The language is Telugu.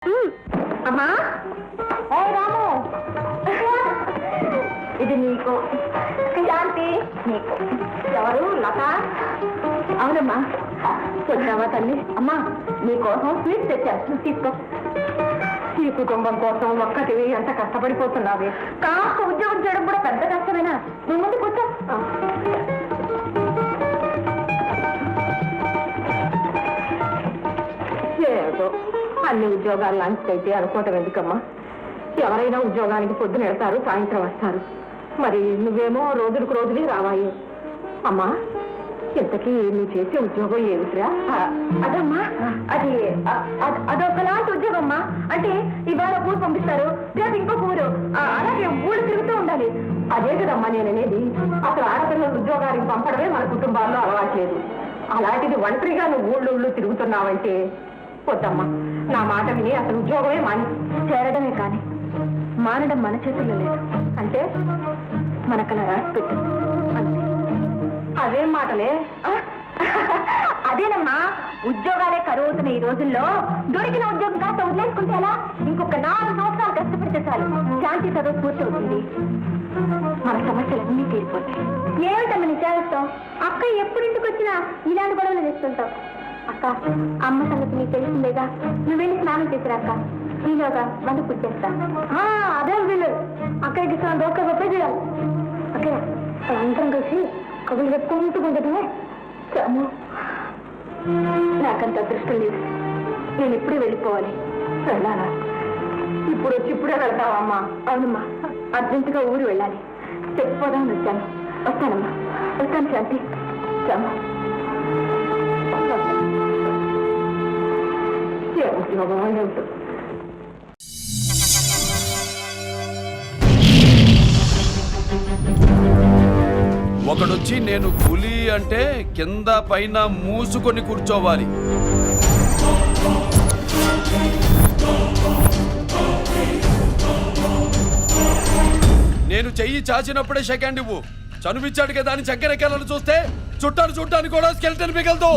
అమ్మా రాము, ఇది నీకు. శాంతి నీకు. ఎవరు? లత. అవునమ్మా. వచ్చావా తల్లి? అమ్మా నీకోసం స్వీట్ తెచ్చాను, తీసుకో. ఈ కుటుంబం కోసం ఒక్కటివి ఎంత కష్టపడిపోతున్నావి. కాస్త ఉద్యోగం చేయడం కూడా పెద్ద కష్టమేనా? నువ్వు ముందు కూర్చో. ఏదో అన్ని ఉద్యోగాలు లాంటిదైతే అనుకోవటం ఎందుకమ్మా? ఎవరైనా ఉద్యోగానికి పొద్దున వెళ్తారు, సాయంత్రం వస్తారు. మరి నువ్వేమో రోజులకు రోజులే రావాయి. అమ్మా ఇంతకీ నువ్వు చేసే ఉద్యోగం ఏమిట్రా? అదమ్మా అదొకలాంటి ఉద్యోగం అమ్మా. అంటే ఇవాళ ఊరు పంపిస్తారు, రేపు ఇంకొక ఊరు, అలాగే ఊళ్ళు తిరుగుతూ ఉండాలి. అదే కదమ్మా నేను అనేది. అసలు ఆడపిల్లలు ఉద్యోగానికి పంపడమే మన కుటుంబాల్లో అలవాట్లేదు. అలాంటిది ఒంటరిగా నువ్వు ఊళ్ళు తిరుగుతున్నావంటే వద్దమ్మా. నా మాట విని అసలు ఉద్యోగమే మాని. చేరడమే కానీ మానడం మన చేతుల్లో లేదు. అంటే మనకలా రాసి పెట్టు అంతే. అదేం మాటలే? అదేనమ్మా, ఉద్యోగాలే కరువుతున్న ఈ రోజుల్లో దొరికిన ఉద్యోగం కాస్త వదిలేసుకుంటే ఎలా? ఇంకొక 4 సంవత్సరాలు కష్టపడితే చాలు, శాంతి చదువు పూర్తి అవుతుంది, మన సమస్యలన్నీ తీరిపోతాయి. ఏమిటమ్మా నీ చేస్తాం? అక్క ఎప్పుడు ఇంటికి వచ్చినా ఇలాంటి గొడవలు చేస్తుంటావు. అక్క అమ్మ సంగతి నీకు తెలిసిందేగా, నువ్వు వెళ్ళి స్నానం చేసిరాక ఈలోగా వంట పుట్టేస్తా. అదే వీళ్ళు అక్కడికి దోక గొప్ప చేయాలి. అక్కడ అందరం కలిసి కబులు చెప్పుకుంటుండటమే. నాకంత అదృష్టం లేదు. నేను ఇప్పుడే వెళ్ళిపోవాలి. వెళ్ళాలా? ఇప్పుడు వచ్చి ఇప్పుడే వెళ్తావమ్మా? అవునమ్మా, అర్జెంటుగా ఊరు వెళ్ళాలి. చెప్పిపోదామని వచ్చాను. వస్తానమ్మా. వస్తాను శాంతి. ఉద్యోగం అని ఉంటుంది. ఒకడొచ్చి నేను పులి అంటే కింద పైన మూసుకొని కూర్చోవాలి. నేను చెయ్యి చాచినప్పుడే సెకండ్ ఇవ్వు. చనువిచ్చాడు కదా అని చక్కెరెక్కాలను చూస్తే చుట్టాను చూడ్డానికి కూడా స్కెల్టన్ మిగలదు.